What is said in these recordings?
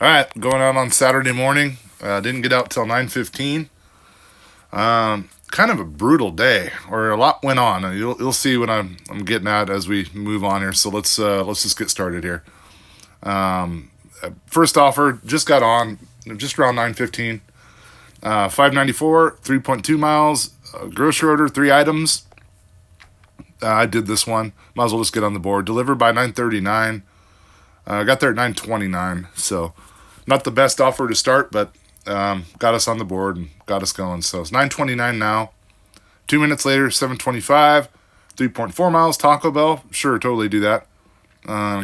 All right, going out on Saturday morning. Didn't get out till 9:15. Kind of a brutal day, or a lot went on. You'll see what I'm getting at as we move on here. So let's just get started here. First offer just got on just around 9:15. 594, 3.2 miles. Grocery order, 3 items. I did this one. Might as well just get on the board. Delivered by 9:39. Got there at 9:29. So not the best offer to start, but got us on the board and got us going. So it's 9:29 now. 2 minutes later, 7:25. 3.4 miles. Taco Bell. Sure, totally do that.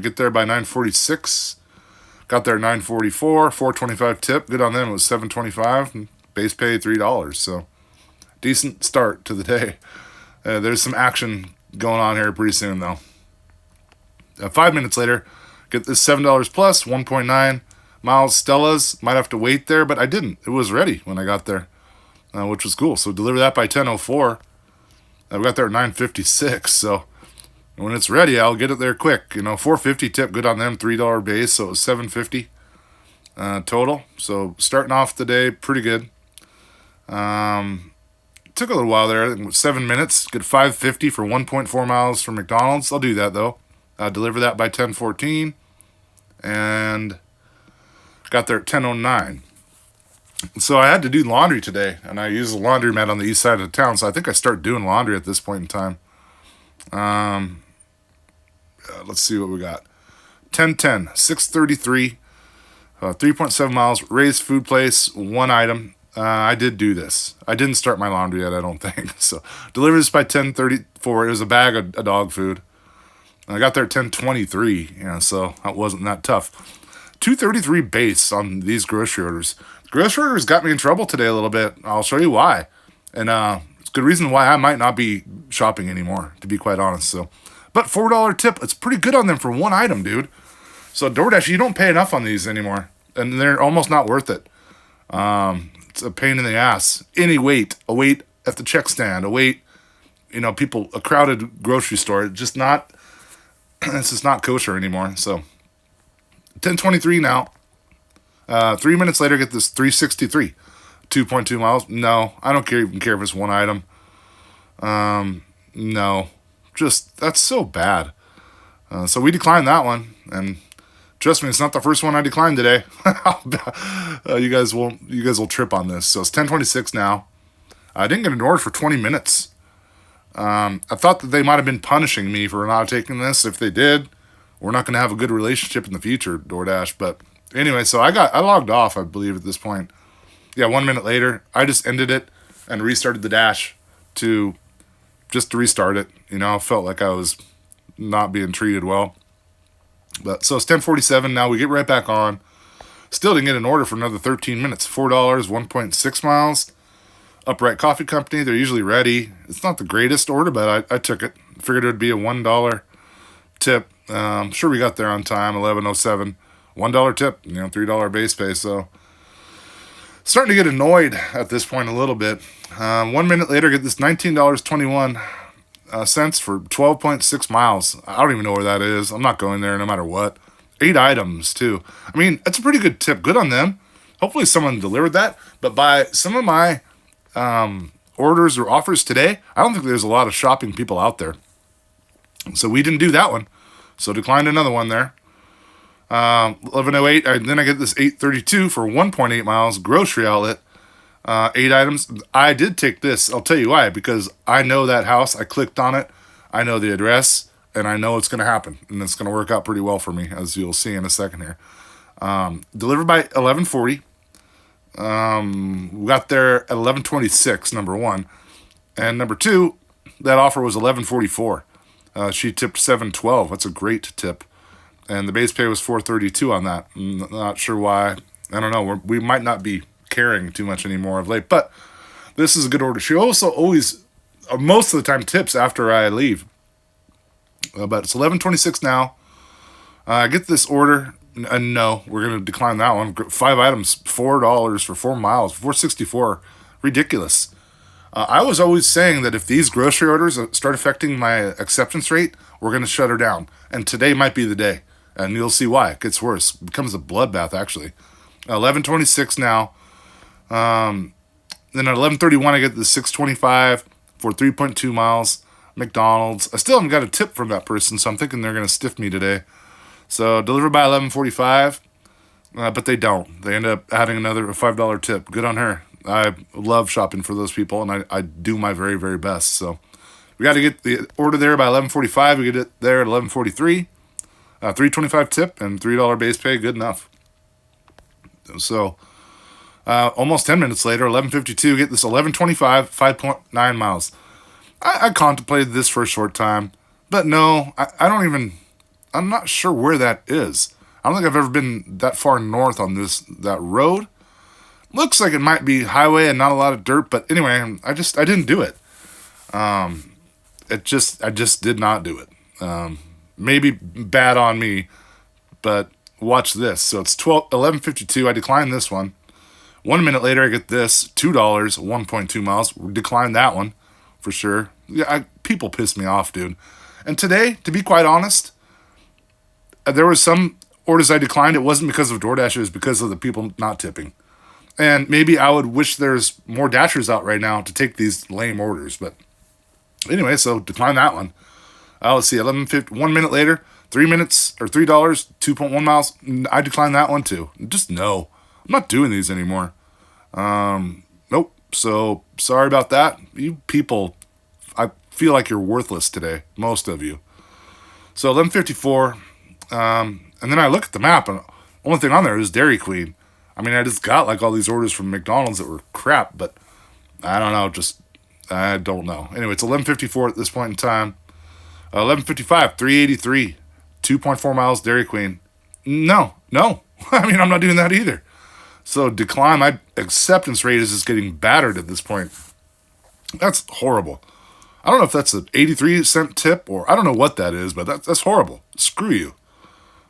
Get there by 9:46. Got there at 9:44. 4.25 tip. Good on them. It was 7.25. Base pay $3. So decent start to the day. There's some action going on here pretty soon though. 5 minutes later, get this $7 plus 1.9 miles. Stella's. Might have to wait there, but I didn't. It was ready when I got there, which was cool. So deliver that by 10:04. I got there at 9:56. So when it's ready, I'll get it there quick. 4.50 tip. Good on them. $3 base, so it was 7.50 total. So starting off the day pretty good. Took a little while there. I think it was 7 minutes. Get 5.50 for 1.4 miles from McDonald's. I'll do that though. Deliver that by 10:14, and got there at 10:09. So I had to do laundry today, and I use a laundromat on the east side of town. So I think I start doing laundry at this point in time. Let's see what we got. 10:10, 6:33, 3.7 miles. Ray's Food Place, 1 item. I did do this. I didn't start my laundry yet, I don't think. So delivered this by 10:34. It was a bag of dog food. I got there at 10:23. So that wasn't that tough. 233 base on these grocery orders. Grocery orders got me in trouble today a little bit. I'll show you why. And it's a good reason why I might not be shopping anymore, to be quite honest. So, but $4 tip, it's pretty good on them for 1 item, dude. So DoorDash, you don't pay enough on these anymore, and they're almost not worth it. It's a pain in the ass. A wait at the check stand, people, a crowded grocery store. It's just not kosher anymore. So 10:23 now. 3 minutes later, get this 363, 2.2 miles. No, I don't even care if it's 1 item. No, just that's so bad. So we declined that one, and trust me, it's not the first one I declined today. You guys will trip on this. So it's 10:26 now. I didn't get an order for 20 minutes. I thought that they might have been punishing me for not taking this. If they did, we're not going to have a good relationship in the future, DoorDash. But anyway, so I logged off, I believe, at this point. Yeah, 1 minute later, I just ended it and restarted the dash to restart it. I felt like I was not being treated well. But so it's 10:47 now. We get right back on. Still didn't get an order for another 13 minutes. $4, 1.6 miles. Upright Coffee Company. They're usually ready. It's not the greatest order, but I took it. Figured it would be a $1 tip. Sure, we got there on time. 11:07. $1 tip. $3 base pay. So starting to get annoyed at this point a little bit. 1 minute later, get this $19.21 cents for 12.6 miles. I don't even know where that is. I'm not going there no matter what. 8 items too. I mean, that's a pretty good tip. Good on them. Hopefully someone delivered that. But by some of my orders or offers today, I don't think there's a lot of shopping people out there. So we didn't do that one. So declined another one there. 11:08. Then I get this 8:32 for 1.8 miles. Grocery outlet. 8 items. I did take this. I'll tell you why. Because I know that house. I clicked on it. I know the address. And I know it's going to happen. And it's going to work out pretty well for me, as you'll see in a second here. Delivered by 11:40. We got there at 11:26, number one. And number two, that offer was 11:44. She tipped 7.12. That's a great tip. And the base pay was 4.32 on that. I'm not sure why. I don't know. We might not be caring too much anymore of late. But this is a good order. She also always, most of the time, tips after I leave. But it's 11:26 now. I get this order. No, we're going to decline that one. 5 items, $4 for 4 miles, $4.64. Ridiculous. I was always saying that if these grocery orders start affecting my acceptance rate, we're going to shut her down. And today might be the day. And you'll see why. It gets worse. It becomes a bloodbath, actually. 11:26 now. Then at 11:31, I get the 625 for 3.2 miles. McDonald's. I still haven't got a tip from that person, so I'm thinking they're going to stiff me today. So delivered by 11:45, but they don't. They end up adding another $5 tip. Good on her. I love shopping for those people, and I do my very, very best. So we got to get the order there by 11:45. We get it there at 11:43. $3.25 tip and $3 base pay. Good enough. So almost 10 minutes later, 11:52, get this 11:25, 5.9 miles. I contemplated this for a short time, but no, I don't even, I'm not sure where that is. I don't think I've ever been that far north on that road. Looks like it might be highway and not a lot of dirt, but anyway, I didn't do it. I just did not do it. Maybe bad on me, but watch this. So it's 11:52. I declined this one. 1 minute later, I get this $2, 1.2 miles. Declined that one for sure. Yeah, people piss me off, dude. And today, to be quite honest, there was some orders I declined. It wasn't because of DoorDash. It was because of the people not tipping. And maybe I would wish there's more Dashers out right now to take these lame orders. But anyway, so decline that one. Let's see, 11:50. 1 minute later, 3 minutes or $3, 2.1 miles. I declined that one too. Just no, I'm not doing these anymore. Nope. So sorry about that. You people, I feel like you're worthless today, most of you. So 11:54, and then I look at the map, and the only thing on there is Dairy Queen. I mean, I just got like all these orders from McDonald's that were crap, but I don't know. I don't know. Anyway, it's 11:54 at this point in time. 11:55, 383, 2.4 miles, Dairy Queen. No. I mean, I'm not doing that either. So decline. My acceptance rate is just getting battered at this point. That's horrible. I don't know if that's an 83-cent tip or I don't know what that is, but that's horrible. Screw you.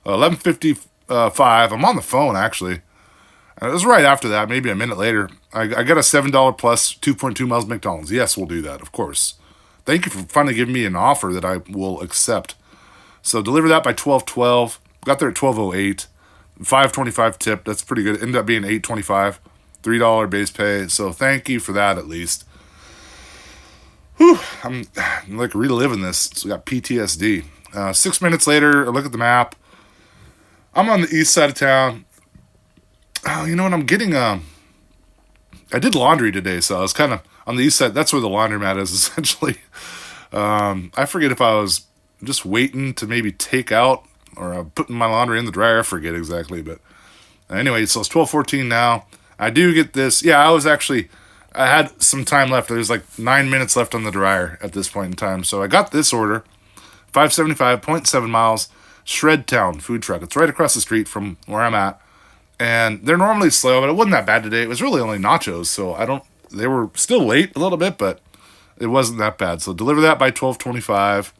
11:55. I'm on the phone, actually. It was right after that, maybe a minute later. I got a $7 plus 2.2 miles McDonald's. Yes, we'll do that, of course. Thank you for finally giving me an offer that I will accept. So deliver that by 12:12. Got there at 12:08. 5.25 tip. That's pretty good. It ended up being 8.25. $3 base pay. So thank you for that at least. Whew, I'm like reliving this. So we got PTSD. 6 minutes later, I look at the map. I'm on the east side of town. Oh, you know what? I'm getting I did laundry today, so I was kind of on the east side. That's where the laundromat is, essentially. I forget if I was just waiting to maybe take out or putting my laundry in the dryer. I forget exactly, but anyway, so it's 12:14 now. I do get this. Yeah, I had some time left. There's like 9 minutes left on the dryer at this point in time. So I got this order, 575.7 miles, Shred Town food truck. It's right across the street from where I'm at. And they're normally slow, but it wasn't that bad today. It was really only nachos, so they were still late a little bit, but it wasn't that bad. So deliver that by 12:25.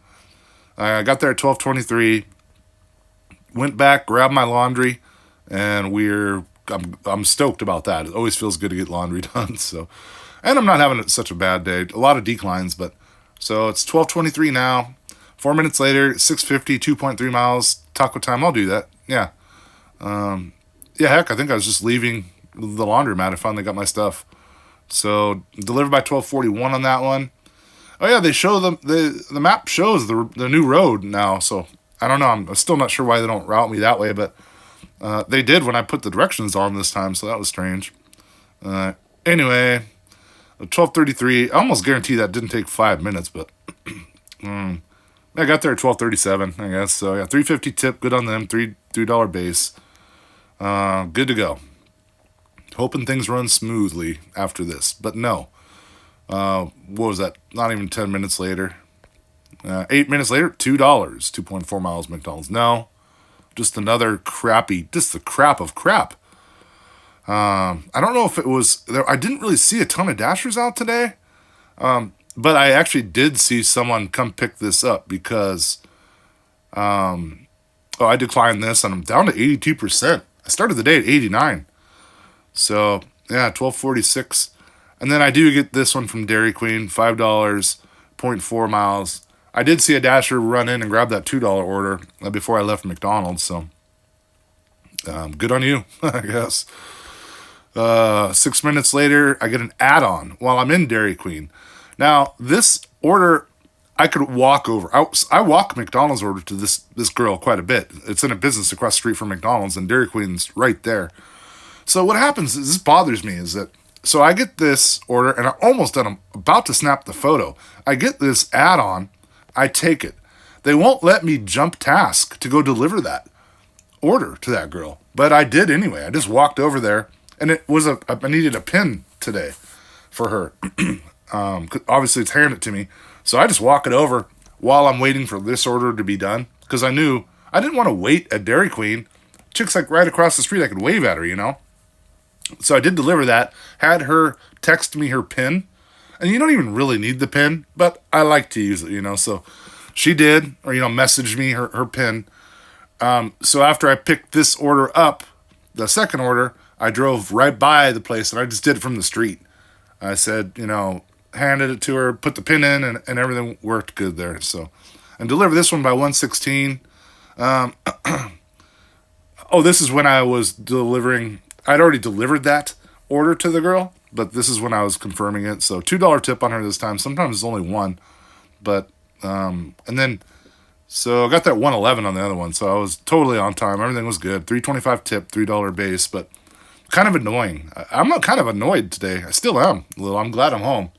I got there at 12:23. Went back, grabbed my laundry, and I'm stoked about that. It always feels good to get laundry done. So, and I'm not having such a bad day. A lot of declines, but so it's 12:23 now. 4 minutes later, 6:50, 2.3 miles. Taco time. I'll do that. Yeah. Yeah, heck, I think I was just leaving the laundromat. I finally got my stuff. So delivered by 12:41 on that one. Oh yeah, they show the map shows the new road now. So I don't know. I'm still not sure why they don't route me that way, but they did when I put the directions on this time. So that was strange. Anyway, 12:33. I almost guarantee that didn't take 5 minutes, but I got there at 12:37. I guess so. Yeah, 3.50 tip. Good on them. $3 base. Good to go. Hoping things run smoothly after this, but no. What was that? Not even 10 minutes later. 8 minutes later, $2, 2.4 miles McDonald's. No, just another just the crap of crap. I don't know if it was there. I didn't really see a ton of Dashers out today, but I actually did see someone come pick this up because, I declined this and I'm down to 82%. I started the day at 89. So, yeah, 12:46. And then I do get this one from Dairy Queen, $5, 0.4 miles. I did see a dasher run in and grab that $2 order before I left McDonald's. So good on you, I guess. 6 minutes later, I get an add-on while I'm in Dairy Queen. Now, this order, I could walk over. I walk McDonald's order to this girl quite a bit. It's in a business across the street from McDonald's, and Dairy Queen's right there. So what happens is, this bothers me, is that, so I get this order, and I'm about to snap the photo. I get this add-on, I take it. They won't let me jump task to go deliver that order to that girl. But I did anyway. I just walked over there, and it was I needed a pin today for her. Obviously, it's handed to me. So I just walk it over while I'm waiting for this order to be done, because I knew I didn't want to wait at Dairy Queen. Chick's like right across the street. I could wave at her, So I did deliver that, had her text me her PIN, and you don't even really need the PIN, but I like to use it, So she did, or, messaged me her PIN. So after I picked this order up, the second order, I drove right by the place, and I just did it from the street. I said, handed it to her, put the PIN in, and everything worked good there. So, and delivered this one by 1:16. This is when I was delivering. I'd already delivered that order to the girl, but this is when I was confirming it. So $2 tip on her this time. Sometimes it's only one, but and then so I got that 111 on the other one. So I was totally on time. Everything was good. $3.25 tip, $3 base, but kind of annoying. I'm kind of annoyed today. I still am a little. I'm glad I'm home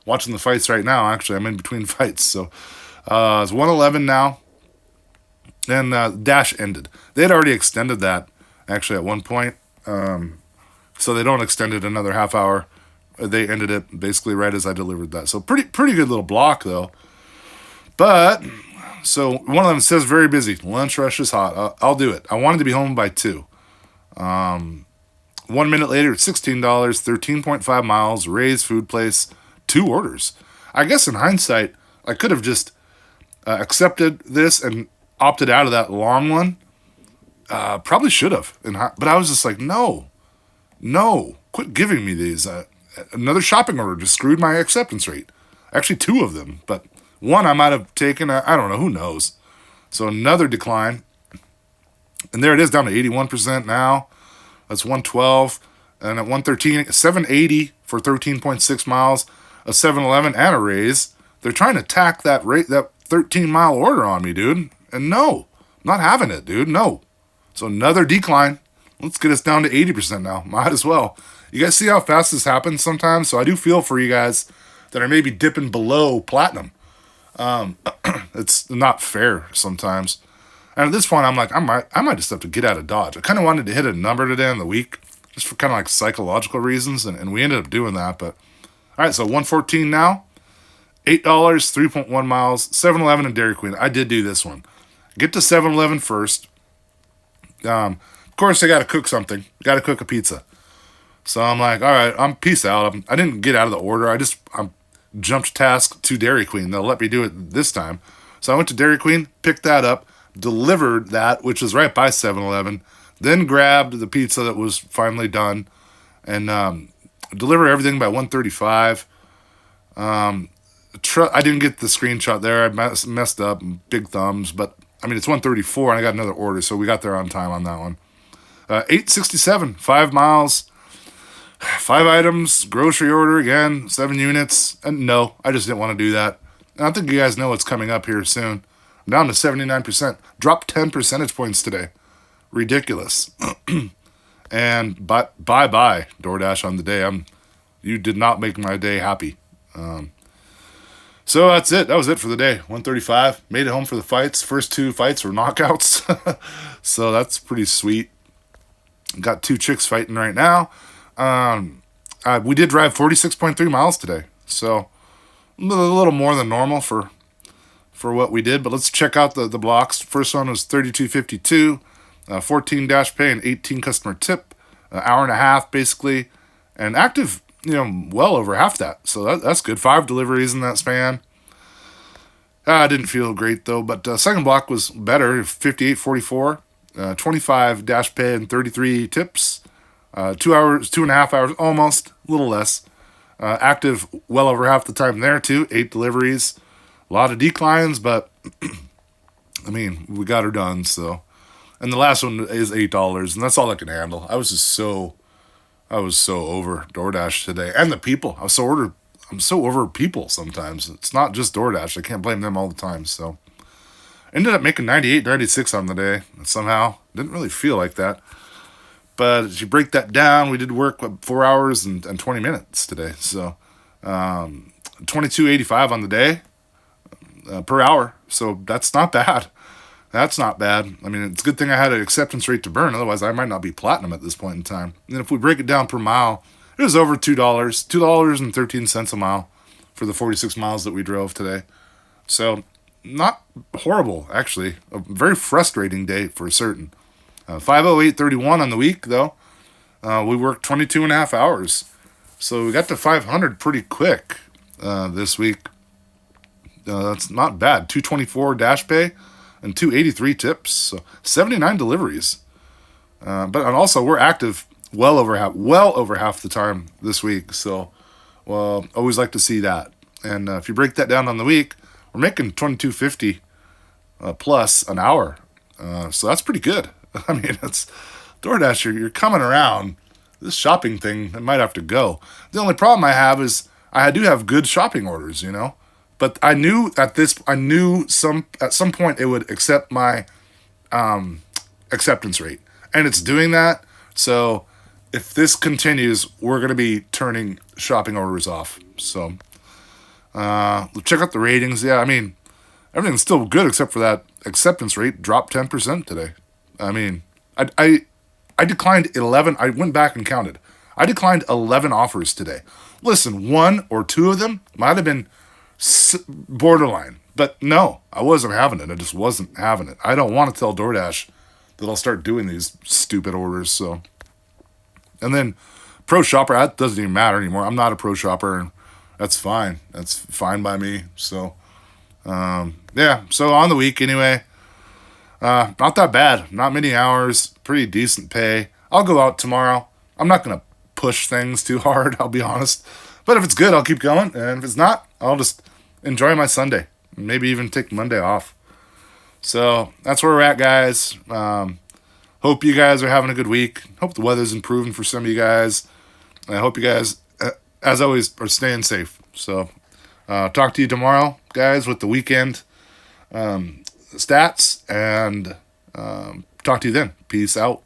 watching the fights right now. Actually, I'm in between fights. So it's 111 now. And Dash ended. They had already extended that, actually, at one point. So they don't extend it another half hour. They ended it basically right as I delivered that. So pretty good little block, though. But, so one of them says very busy. Lunch rush is hot. I'll do it. I wanted to be home by 2. 1 minute later, it's $16, 13.5 miles, Ray's food place, 2 orders. I guess in hindsight, I could have just accepted this and opted out of that long one. Probably should have. But I was just like, no, quit giving me these. Another shopping order just screwed my acceptance rate. Actually, 2 of them. But one I might have taken, I don't know, who knows. So another decline. And there it is, down to 81% now. That's 112, and at 113, 780 for 13.6 miles, a 711 and a Raise. They're trying to tack that 13-mile order on me, dude. And no, I'm not having it, dude. No. So another decline. Let's get us down to 80% now. Might as well. You guys see how fast this happens sometimes? So I do feel for you guys that are maybe dipping below platinum. It's not fair sometimes. And at this point, I'm like, I might just have to get out of Dodge. I kind of wanted to hit a number today in the week, just for kind of like psychological reasons, and we ended up doing that. But all right, so 114 now, $8, 3.1 miles, 7-Eleven and Dairy Queen. I did do this one. Get to 7-Eleven first. Of course, I got to cook something. Got to cook a pizza. So I'm like, all right, I'm peace out. I didn't get out of the order. I jumped task to Dairy Queen. They'll let me do it this time. So I went to Dairy Queen, picked that up, delivered that, which was right by 7-Eleven, then grabbed the pizza that was finally done, and delivered everything by 1:35. I didn't get the screenshot there. I messed up, big thumbs, but I mean, it's 1:34, and I got another order, so we got there on time on that one. 867, 5 miles, 5 items, grocery order again, 7 units, and no, I just didn't want to do that. And I think you guys know what's coming up here soon. I'm down to 79%. Dropped 10 percentage points today. Ridiculous. And bye-bye, DoorDash on the day. You did not make my day happy. So that's it. That was it for the day. 135. Made it home for the fights. First 2 fights were knockouts. So that's pretty sweet. Got 2 chicks fighting right now. We did drive 46.3 miles today. So a little more than normal for what we did. But let's check out the blocks. First one was 32.52. 14 dash pay and 18 customer tip. Hour and a half, basically. And active, well over half that. So that's good. 5 deliveries in that span. I didn't feel great, though. But second block was better. 58.44. 25 dash pay and 33 tips. 2.5 hours, almost. A little less. Active well over half the time there, too. 8 deliveries. A lot of declines, but I mean, we got her done. So, and the last one is $8, and that's all I can handle. I was so over DoorDash today, and the people. I'm so over people sometimes. It's not just DoorDash. I can't blame them all the time. So, ended up making 98, 96 on the day. And somehow didn't really feel like that. But as you break that down, we did work 4 hours and 20 minutes today. So, 22.85 on the day per hour. So that's not bad. That's not bad. I mean, it's a good thing I had an acceptance rate to burn. Otherwise, I might not be platinum at this point in time. And if we break it down per mile, it was over $2, $2.13 a mile for the 46 miles that we drove today. So not horrible, actually. A very frustrating day for certain. 508.31 on the week, though. We worked 22 and a half hours. So we got to 500 pretty quick this week. That's not bad. 224 dash pay and 283 tips. So 79 deliveries. And also we're active well over half the time this week. So, well, always like to see that. And if you break that down on the week, we're making $22.50 plus an hour. So that's pretty good. I mean, it's DoorDash. You're coming around. This shopping thing, it might have to go. The only problem I have is I do have good shopping orders, you know. But I knew at some point it would accept my acceptance rate, and it's doing that. So if this continues, we're going to be turning shopping orders off. So check out the ratings. Yeah, I mean, everything's still good except for that acceptance rate dropped 10% today. I mean, I declined 11. I went back and counted. I declined 11 offers today. Listen, 1 or 2 of them might have been borderline. But no, I wasn't having it. I just wasn't having it. I don't want to tell DoorDash that I'll start doing these stupid orders. So, and then pro shopper, that doesn't even matter anymore. I'm not a pro shopper, and that's fine. That's fine by me. So, yeah. So on the week anyway, not that bad. Not many hours. Pretty decent pay. I'll go out tomorrow. I'm not gonna push things too hard. I'll be honest. But if it's good, I'll keep going. And if it's not, I'll just enjoy my Sunday. Maybe even take Monday off. So that's where we're at, guys. Hope you guys are having a good week. Hope the weather's improving for some of you guys. I hope you guys, as always, are staying safe. So talk to you tomorrow, guys, with the weekend stats. And talk to you then. Peace out.